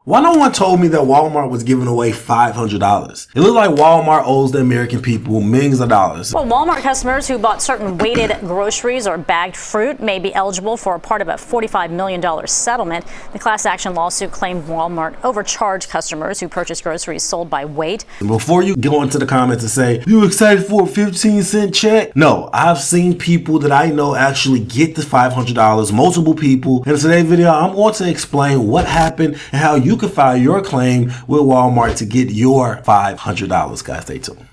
Why no one told me that Walmart was giving away $500? It looked like Walmart owes the American people millions of dollars. Well, Walmart customers who bought certain weighted groceries or bagged fruit may be eligible for a part of a $45 million settlement. The class action lawsuit claimed Walmart overcharged customers who purchased groceries sold by weight. Before you go into the comments and say, you excited for a 15-cent check? No, I've seen people that I know actually get the $500, multiple people. And in today's video, I'm going to explain what happened and how you can file your claim with Walmart to get your $500, guys. Stay tuned.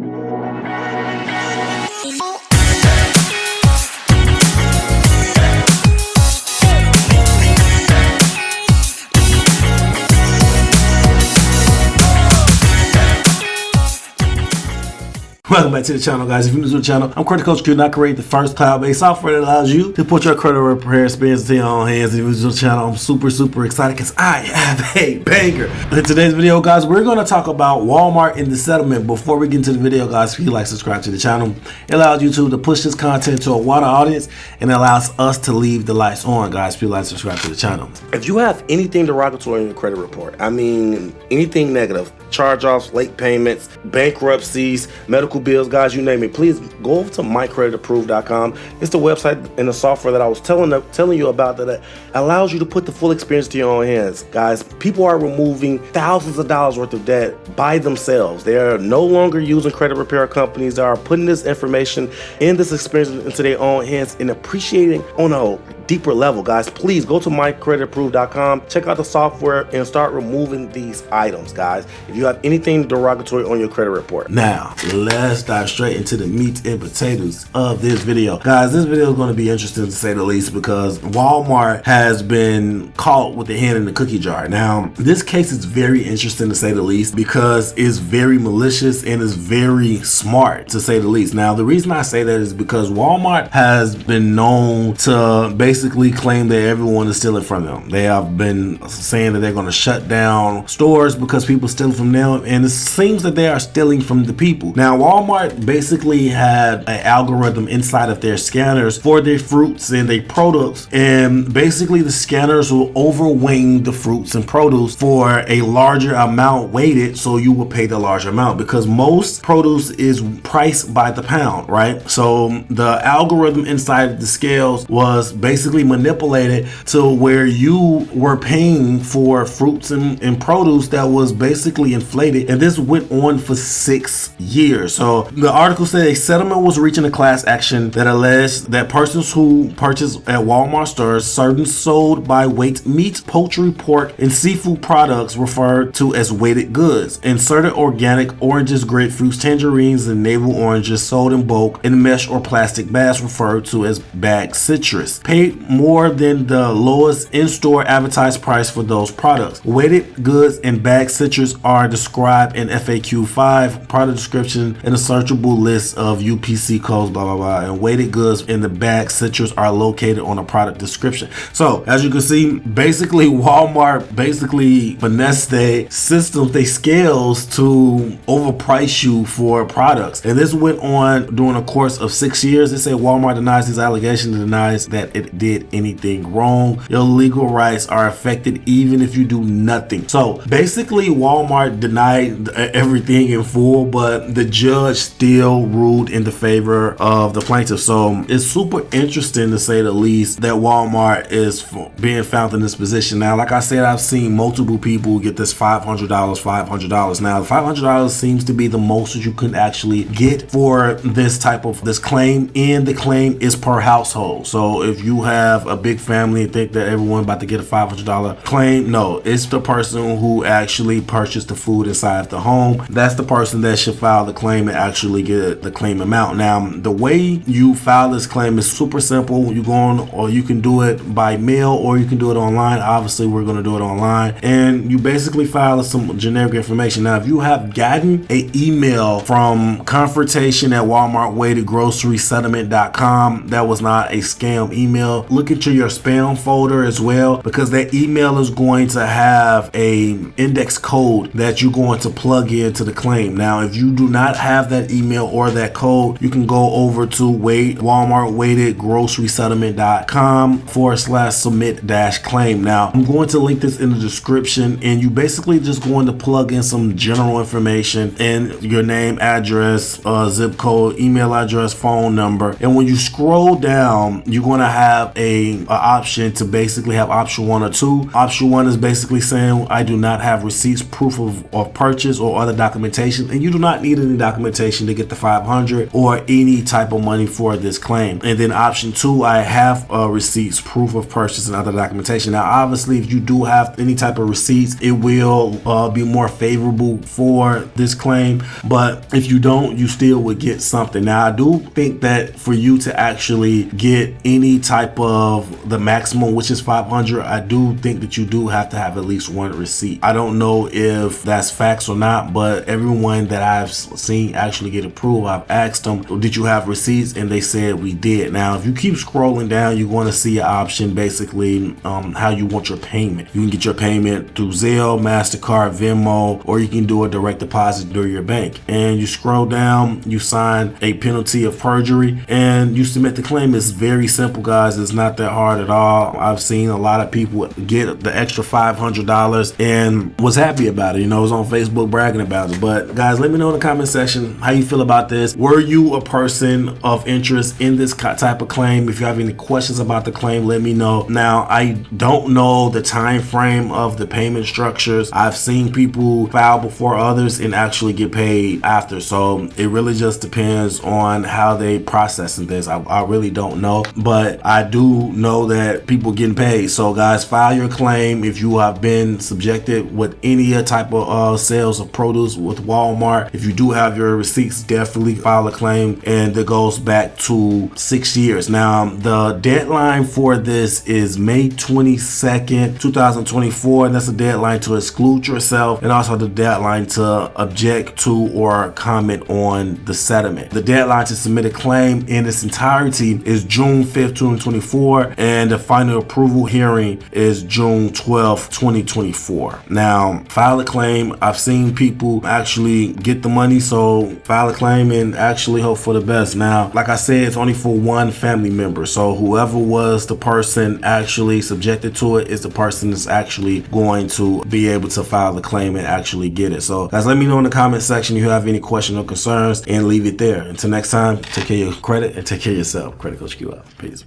Welcome back to the channel, guys. If you're new to the channel, I'm Credit Coach Q, and I create the first cloud-based software that allows you to put your credit repair experience into your own hands. If you're new to the channel, I'm super excited because I have a banger. In today's video, guys, we're going to talk about Walmart and the settlement. Before we get into the video, guys, if you like, subscribe to the channel. It allows YouTube to push this content to a wider audience and allows us to leave the lights on, guys. If you like, subscribe to the channel. If you have anything derogatory in your credit report, I mean anything negative, charge-offs, late payments, bankruptcies, medical bills, guys, you name it, please go over to creditapprove.com. It's the website and the software that I was telling you about that allows you to put the full experience to your own hands. Guys, people are removing thousands of dollars worth of debt by themselves. They are no longer using credit repair companies. They are putting this information and this experience into their own hands and appreciating on a deeper level. Guys, please go to creditapprove.com, check out the software and start removing these items, guys, if you have anything derogatory on your credit report. Now let's dive straight into the meat and potatoes of this video. Guys, this video is going to be interesting to say the least because Walmart has been caught with the hand in the cookie jar. Now this case is very interesting to say the least because it's very malicious and is very smart to say the least. Now the reason I say that is because Walmart has been known to basically claim that everyone is stealing from them. They have been saying that they're going to shut down stores because people steal from them, and it seems that they are stealing from the people. Now Walmart basically had an algorithm inside of their scanners for their fruits and their products, and basically the scanners will overweight the fruits and produce for a larger amount weighted, so you will pay the larger amount because most produce is priced by the pound, right? So the algorithm inside of the scales was basically manipulated to where you were paying for fruits and produce that was basically inflated, and this went on for 6 years. So the article said a settlement was reaching a class action that alleged that persons who purchased at Walmart stores certain sold by weight meat, poultry, pork, and seafood products referred to as weighted goods, and certain organic oranges, grapefruits, tangerines, and navel oranges sold in bulk in mesh or plastic bags referred to as bagged citrus paid more than the lowest in-store advertised price for those products. Weighted goods and bagged citrus are described in FAQ 5, product description, and a searchable list of UPC codes, blah blah blah, and weighted goods and the bagged citrus are located on a product description. So as you can see, basically Walmart basically finessed their systems, they scales to overprice you for products, and this went on during a course of 6 years. They say Walmart denies these allegations and denies that it did anything wrong. Your legal rights are affected even if you do nothing. So basically Walmart denied everything in full, but the judge still ruled in the favor of the plaintiff. So it's super interesting to say the least that Walmart is being found in this position. Now, like I said, I've seen multiple people get this $500. Now the $500 seems to be the most that you can actually get for this type of this claim, and the claim is per household. So if you have a big family and think that everyone about to get a $500 claim, no, it's the person who actually purchased the food inside the home. That's the person that should file the claim and actually get the claim amount. Now the way you file this claim is super simple. You go on, or you can do it by mail, or you can do it online. Obviously we're going to do it online, and you basically file some generic information. Now if you have gotten an email from Consultation at Walmart weighted grocery settlement.com, that was not a scam email. email, look into your spam folder as well, because that email is going to have a index code that you're going to plug into the claim. Now, if you do not have that email or that code, you can go over to walmartweightedgrocerysettlement.com/submit-claim. Now, I'm going to link this in the description, and you basically just going to plug in some general information and your name, address, zip code, email address, phone number. And when you scroll down, you're going to have a option to basically have option 1 or 2. Option 1 is basically saying, I do not have receipts, proof of purchase, or other documentation, and you do not need any documentation to get the $500 or any type of money for this claim. And then option 2, I have receipts, proof of purchase, and other documentation. Now, obviously, if you do have any type of receipts, it will be more favorable for this claim, but if you don't, you still would get something. Now, I do think that for you to actually get any type of the maximum, which is $500, I do think that you do have to have at least one receipt. I don't know if that's facts or not, but everyone that I've seen actually get approved, I've asked them, did you have receipts? And they said we did. Now, if you keep scrolling down, you're going to see an option basically how you want your payment. You can get your payment through Zelle, MasterCard, Venmo, or you can do a direct deposit through your bank. And you scroll down, you sign a penalty of perjury, and you submit the claim. It's very simple, guys. It's not that hard at all. I've seen a lot of people get the extra $500 and was happy about it. You know, it was on Facebook bragging about it. But guys, let me know in the comment section how you feel about this. Were you a person of interest in this type of claim? If you have any questions about the claim, let me know. Now, I don't know the time frame of the payment structures. I've seen people file before others and actually get paid after, so it really just depends on how they processing this. I really don't know, but I do know that people getting paid. So guys, file your claim if you have been subjected with any type of sales of produce with Walmart. If you do have your receipts, definitely file a claim, and it goes back to 6 years. Now, the deadline for this is May 22nd, 2024, and that's the deadline to exclude yourself, and also the deadline to object to or comment on the settlement. The deadline to submit a claim in its entirety is June 5th, 2024, and the final approval hearing is June 12th, 2024. Now, file a claim. I've seen people actually get the money, so file a claim and actually hope for the best. Now, like I said, it's only for one family member, so whoever was the person actually subjected to it is the person that's actually going to be able to file the claim and actually get it. So guys, let me know in the comment section if you have any questions or concerns, and leave it there. Until next time, take care of your credit and take care of yourself. Credit Coach Q out. Peace.